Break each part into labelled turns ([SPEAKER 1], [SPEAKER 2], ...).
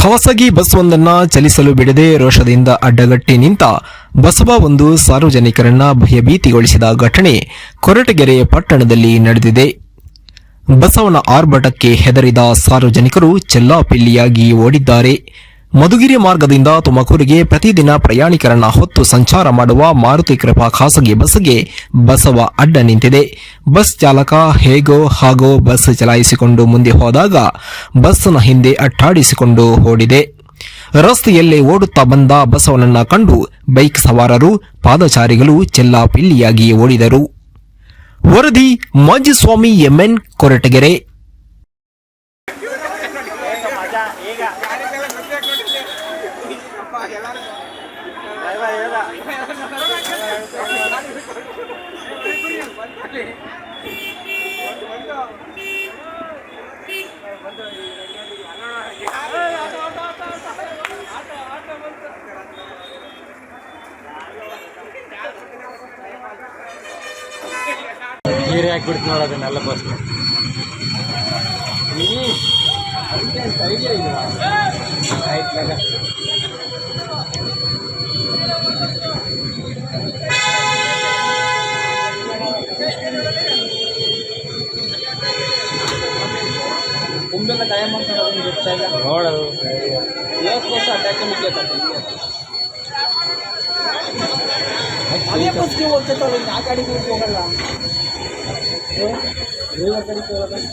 [SPEAKER 1] ಖಾಸಗಿ ಬಸ್ ಒಂದನ್ನು ಚಲಿಸಲು ಬಿಡದೆ ರೋಷದಿಂದ ಅಡ್ಡಗಟ್ಟಿ ನಿಂತ ಬಸವ ಒಂದು ಸಾರ್ವಜನಿಕರನ್ನ ಭಯಭೀತಿಗೊಳಿಸಿದ ಘಟನೆ ಕೊರಟಗೆರೆ ಪಟ್ಟಣದಲ್ಲಿ ನಡೆದಿದೆ. ಬಸವನ ಆರ್ಭಟಕ್ಕೆ ಹೆದರಿದ ಸಾರ್ವಜನಿಕರು ಚೆಲ್ಲಾಪಿಲ್ಲಿಯಾಗಿ ಓಡಿದ್ದಾರೆ. ಮಧುಗಿರಿ ಮಾರ್ಗದಿಂದ ತುಮಕೂರಿಗೆ ಪ್ರತಿದಿನ ಪ್ರಯಾಣಿಕರನ್ನ ಹೊತ್ತು ಸಂಚಾರ ಮಾಡುವ ಮಾರುತಿ ಕೃಪಾ ಖಾಸಗಿ ಬಸ್ಗೆ ಬಸವ ಅಡ್ಡ ನಿಂತಿದೆ. ಬಸ್ ಚಾಲಕ ಹೇಗೋ ಹಾಗೋ ಬಸ್ ಚಲಾಯಿಸಿಕೊಂಡು ಮುಂದೆ ಹೋದಾಗ ಬಸ್ನ ಹಿಂದೆ ಅಟ್ಟಾಡಿಸಿಕೊಂಡು ಓಡಿದೆ. ರಸ್ತೆಯಲ್ಲೇ ಓಡುತ್ತಾ ಬಂದ ಬಸವನನ್ನ ಕಂಡು ಬೈಕ್ ಸವಾರರು, ಪಾದಚಾರಿಗಳು ಚೆಲ್ಲಾಪಿಲ್ಲಿಯಾಗಿ ಓಡಿದರು. ವರದಿ ಮಾಜಿಸ್ವಾಮಿ ಎಂಎನ್, ಕೊರಟಗೆರೆ.
[SPEAKER 2] ನೀರು ಹಾಕ್ಬಿಡ್ತು ನೋಡೋದನ್ನೆಲ್ಲ ಬಸ್ ಐಡಿಯಾ ಇಲ್ಲ. ಆಯ್ತು ತುಂಬೆಲ್ಲ ಟೈಮ್ ಅಂತ ಗೊತ್ತಾಗ ನೋಡೋದು ಬಸ್ ಅಡ್ಡಾಕ ಅದೇ ಬಸ್ಗೆ ಹೋಗ್ತೈತಲ್ಲ, ಆ ಗಾಡಿಗೆ ಹೋಗಲ್ಲ, ಬೇರೆ ಕಡೆಗೆ ಹೋಗಲ್ಲ.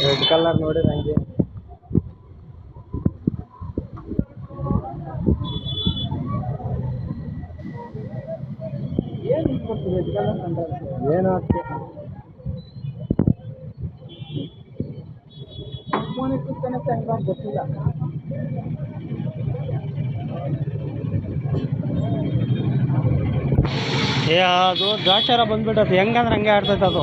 [SPEAKER 2] ರೆಡ್ ಕಲರ್ ನೋಡಿ ನನಗೆ ಏನು ಇಟ್ಕೊಡ್ತೀವಿ. ರೆಡ್ ಕಲರ್ ಕಂಡ್ರೆ ಏನು ಆಗ್ತದೆ ಗೊತ್ತಿಲ್ಲ. ಅದು ದ್ರಾಕ್ಷಾರ ಬಂದ್ಬಿಟ್ಟದು, ಹೆಂಗಂದ್ರೆ ಹಂಗೆ ಆಡ್ತೈತೆ ಅದು.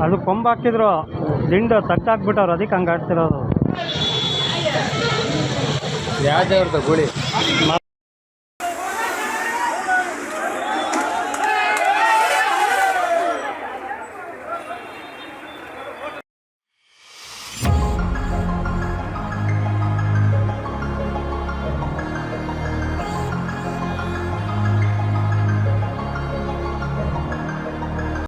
[SPEAKER 2] ಅದು ಕೊಂಬ ಹಾಕಿದ್ರು, ದಿಂಡು ತಗ್ಗಾಕ್ಬಿಟ್ಟವ್ರು, ಅದಕ್ಕೆ ಹಂಗೆ ಆಡ್ತಿರೋದು. ಯಾವ್ದು ಗುಳಿ